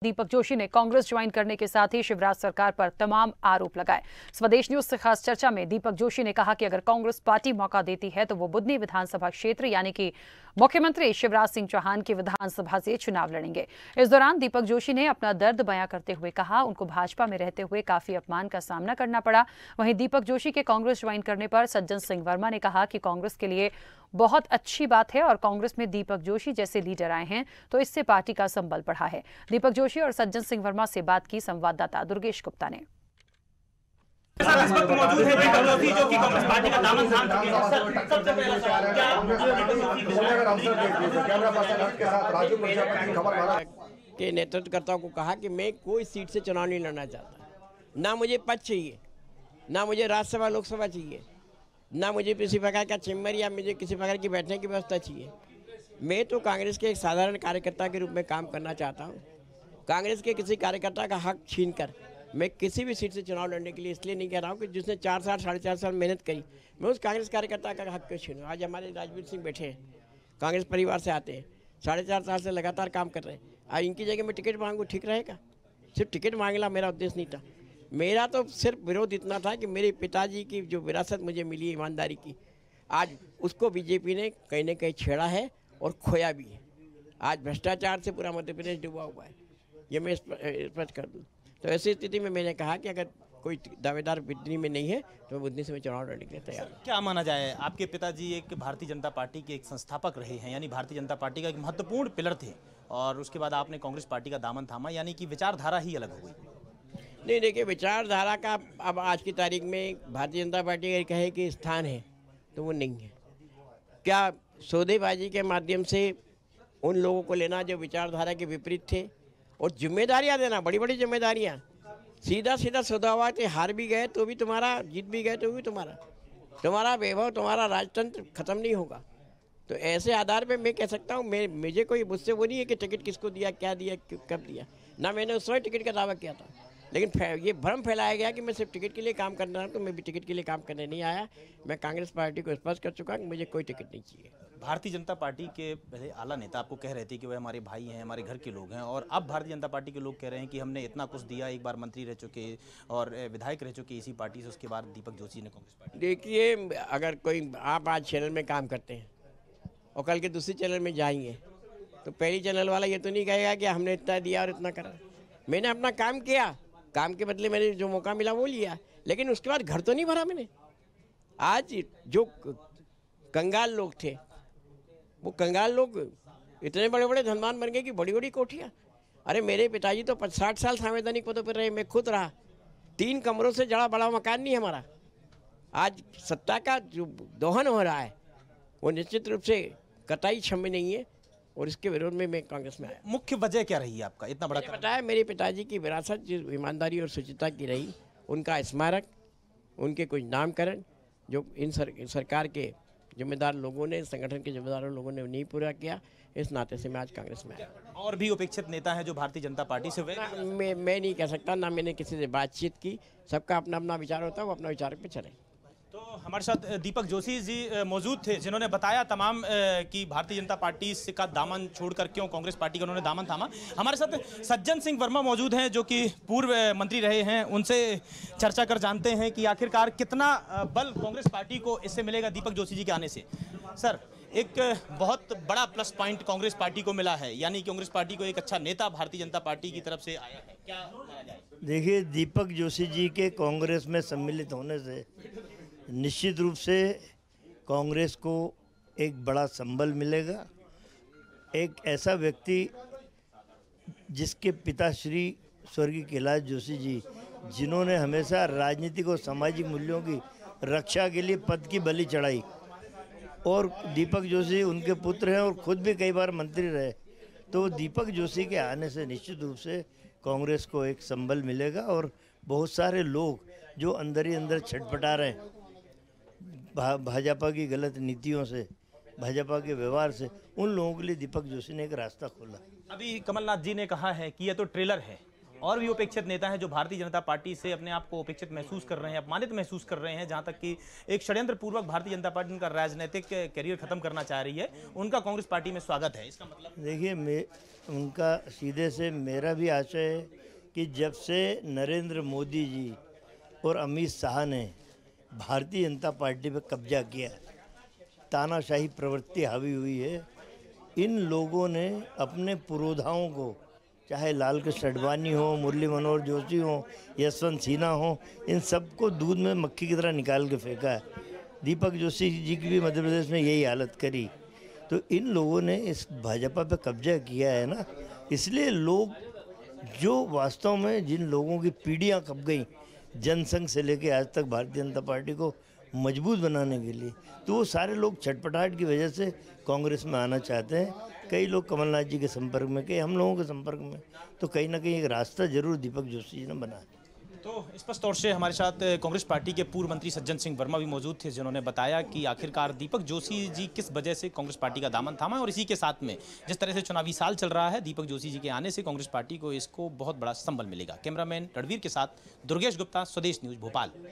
दीपक जोशी ने कांग्रेस ज्वाइन करने के साथ ही शिवराज सरकार पर तमाम आरोप लगाए। स्वदेश न्यूज से खास चर्चा में दीपक जोशी ने कहा कि अगर कांग्रेस पार्टी मौका देती है तो वो बुधनी विधानसभा क्षेत्र यानी कि मुख्यमंत्री शिवराज सिंह चौहान की विधानसभा से चुनाव लड़ेंगे। इस दौरान दीपक जोशी ने अपना दर्द बयां करते हुए कहा उनको भाजपा में रहते हुए काफी अपमान का सामना करना पड़ा। वहीं दीपक जोशी के कांग्रेस ज्वाइन करने पर सज्जन सिंह वर्मा ने कहा कि कांग्रेस के लिए बहुत अच्छी बात है और कांग्रेस में दीपक जोशी जैसे लीडर आए हैं तो इससे पार्टी का संबल बढ़ा है। दीपक जोशी और सज्जन सिंह वर्मा से बात की संवाददाता दुर्गेश गुप्ता ने। मौजूद है जो कि कांग्रेस पार्टी का दामन थाम चुके हैं। सबसे पहला सवाल के नेतृत्वकर्ताओं को कहा कि मैं कोई सीट से चुनाव नहीं लड़ना चाहता, ना मुझे पद चाहिए, ना मुझे राज्यसभा लोकसभा चाहिए, ना मुझे किसी प्रकार का चैम्बर या मुझे किसी प्रकार की बैठने की व्यवस्था चाहिए। मैं तो कांग्रेस के एक साधारण कार्यकर्ता के रूप में काम करना चाहता हूँ। कांग्रेस के किसी कार्यकर्ता का हक छीनकर मैं किसी भी सीट से चुनाव लड़ने के लिए इसलिए नहीं कह रहा हूँ कि जिसने 4 साल 4.5 साल मेहनत करी, मैं उस कांग्रेस कार्यकर्ता का हक क्यों छीनूँ। आज हमारे राजवीर सिंह बैठे हैं, कांग्रेस परिवार से आते हैं, 4.5 साल से लगातार काम कर रहे हैं। आज इनकी जगह मैं टिकट मांगूँ, ठीक रहेगा? सिर्फ टिकट मांगना मेरा उद्देश्य नहीं था। मेरा तो सिर्फ विरोध इतना था कि मेरे पिताजी की जो विरासत मुझे मिली ईमानदारी की, आज उसको बीजेपी ने कहीं ना कहीं छेड़ा है और खोया भी है। आज भ्रष्टाचार से पूरा मध्य प्रदेश डूबा हुआ है, ये मैं स्पष्ट कर दूँ। तो ऐसी स्थिति में मैंने कहा कि अगर कोई दावेदार बुधनी में नहीं है तो मैं बुधनी से मैं चुनाव लड़ने के लिए तैयार हूँ। क्या माना जाए, आपके पिताजी एक भारतीय जनता पार्टी के एक संस्थापक रहे हैं, यानी भारतीय जनता पार्टी का एक महत्वपूर्ण पिलर थे, और उसके बाद आपने कांग्रेस पार्टी का दामन थामा, यानी कि विचारधारा ही अलग हो गई। नहीं, देखिए, विचारधारा का अब आज की तारीख में भारतीय जनता पार्टी अगर कहे कि स्थान है तो वो नहीं है। क्या सौदेबाजी के माध्यम से उन लोगों को लेना जो विचारधारा के विपरीत थे और जिम्मेदारियां देना, बड़ी बड़ी जिम्मेदारियां, सीधा सौदाबाज थे, हार भी गए तो भी तुम्हारा, जीत भी गए तो भी तुम्हारा वैभव, तुम्हारा राजतंत्र खत्म नहीं होगा। तो ऐसे आधार पे मैं कह सकता हूँ, मुझे कोई मुझसे वो नहीं है कि टिकट किसको दिया, क्या दिया, कब दिया। ना मैंने उस समय टिकट का दावा किया था, लेकिन ये भ्रम फैलाया गया कि मैं सिर्फ टिकट के लिए काम करना हूँ, तो मैं भी टिकट के लिए काम करने नहीं आया। मैं कांग्रेस पार्टी को स्पष्ट कर चुका कि मुझे कोई टिकट नहीं चाहिए। भारतीय जनता पार्टी के पहले आला नेता आपको कह रहे थे कि वह हमारे भाई हैं, हमारे घर के लोग हैं, और अब भारतीय जनता पार्टी के लोग कह रहे हैं कि हमने इतना कुछ दिया, एक बार मंत्री रह चुके और विधायक रह चुके इसी पार्टी से, उसके बाद दीपक जोशी ने कांग्रेस पार्टी। देखिए, अगर कोई आप आज चैनल में काम करते हैं और कल के दूसरे चैनल में जाएंगे तो पहली चैनल वाला ये तो नहीं कहेगा कि हमने इतना दिया और इतना करा। मैंने अपना काम किया, काम के बदले मैंने जो मौका मिला वो लिया, लेकिन उसके बाद घर तो नहीं भरा मैंने। आज जो कंगाल लोग थे, वो कंगाल लोग इतने बड़े बड़े धनवान बन गए कि बड़ी बड़ी कोठियाँ। अरे मेरे पिताजी तो 60 साल संवैधानिक पदों पर रहे, मैं खुद रहा। 3 कमरों से जड़ा बड़ा मकान नहीं हमारा। आज सत्ता का जो दोहन हो रहा है वो निश्चित रूप से कतई क्षम्य नहीं है, और इसके विरोध में मैं कांग्रेस में आया। मुख्य वजह क्या रही आपका इतना बड़ा? बताया, मेरे पिताजी की विरासत जो ईमानदारी और शुचिता की रही, उनका स्मारक, उनके कुछ नामकरण जो इन सरकार के जिम्मेदार लोगों ने, संगठन के जिम्मेदार लोगों ने नहीं पूरा किया, इस नाते से मैं आज कांग्रेस में आया। और भी उपेक्षित नेता हैं जो भारतीय जनता पार्टी से हुए? मैं नहीं कह सकता, ना मैंने किसी से बातचीत की। सबका अपना अपना विचार होता है, वो अपना विचार पे चले। तो हमारे साथ दीपक जोशी जी मौजूद थे, जिन्होंने बताया तमाम कि भारतीय जनता पार्टी का दामन छोड़कर क्यों कांग्रेस पार्टी का उन्होंने दामन थामा। हमारे साथ सज्जन सिंह वर्मा मौजूद हैं, जो कि पूर्व मंत्री रहे हैं। उनसे चर्चा कर जानते हैं कि आखिरकार कितना बल कांग्रेस पार्टी को इससे मिलेगा दीपक जोशी जी के आने से। सर, एक बहुत बड़ा प्लस पॉइंट कांग्रेस पार्टी को मिला है, यानी कांग्रेस पार्टी को एक अच्छा नेता भारतीय जनता पार्टी की तरफ से आया है, क्या माना जाए? देखिए, दीपक जोशी जी के कांग्रेस में सम्मिलित होने से निश्चित रूप से कांग्रेस को एक बड़ा संबल मिलेगा। एक ऐसा व्यक्ति जिसके पिता श्री स्वर्गीय कैलाश जोशी जी, जिन्होंने हमेशा राजनीतिक और सामाजिक मूल्यों की रक्षा के लिए पद की बलि चढ़ाई, और दीपक जोशी उनके पुत्र हैं और खुद भी कई बार मंत्री रहे, तो दीपक जोशी के आने से निश्चित रूप से कांग्रेस को एक संबल मिलेगा। और बहुत सारे लोग जो अंदर ही अंदर छटपटा रहे हैं भाजपा की गलत नीतियों से, भाजपा के व्यवहार से, उन लोगों के लिए दीपक जोशी ने एक रास्ता खोला। अभी कमलनाथ जी ने कहा है कि यह तो ट्रेलर है, और भी उपेक्षित नेता हैं जो भारतीय जनता पार्टी से अपने आप को उपेक्षित महसूस कर रहे हैं, अपमानित महसूस कर रहे हैं, जहां तक कि एक षड्यंत्र पूर्वक भारतीय जनता पार्टी उनका राजनीतिक करियर खत्म करना चाह रही है, उनका कांग्रेस पार्टी में स्वागत है। इसका मतलब देखिए, उनका सीधे से मेरा भी आशय है कि जब से नरेंद्र मोदी जी और अमित शाह ने भारतीय जनता पार्टी पर कब्जा किया, तानाशाही प्रवृत्ति हावी हुई है, इन लोगों ने अपने पुरोधाओं को, चाहे लाल कृष्ण आडवाणी हो, मुरली मनोहर जोशी हो, यशवंत सिन्हा हो, इन सबको दूध में मक्खी की तरह निकाल के फेंका है। दीपक जोशी जी की भी मध्य प्रदेश में यही हालत करी। तो इन लोगों ने इस भाजपा पे कब्जा किया है ना, इसलिए लोग जो वास्तव में जिन लोगों की पीढ़ियाँ कब गई जनसंघ से लेके आज तक भारतीय जनता पार्टी को मजबूत बनाने के लिए, तो वो सारे लोग छटपटाहट की वजह से कांग्रेस में आना चाहते हैं। कई लोग कमलनाथ जी के संपर्क में, कई हम लोगों के संपर्क में, तो कहीं ना कहीं एक रास्ता जरूर दीपक जोशी जी ने बनाया। तो स्पष्ट तौर से हमारे साथ कांग्रेस पार्टी के पूर्व मंत्री सज्जन सिंह वर्मा भी मौजूद थे, जिन्होंने बताया कि आखिरकार दीपक जोशी जी किस वजह से कांग्रेस पार्टी का दामन थामा, और इसी के साथ में जिस तरह से चुनावी साल चल रहा है, दीपक जोशी जी के आने से कांग्रेस पार्टी को इसको बहुत बड़ा संबल मिलेगा। कैमरामैन रणवीर के साथ दुर्गेश गुप्ता, स्वदेश न्यूज, भोपाल।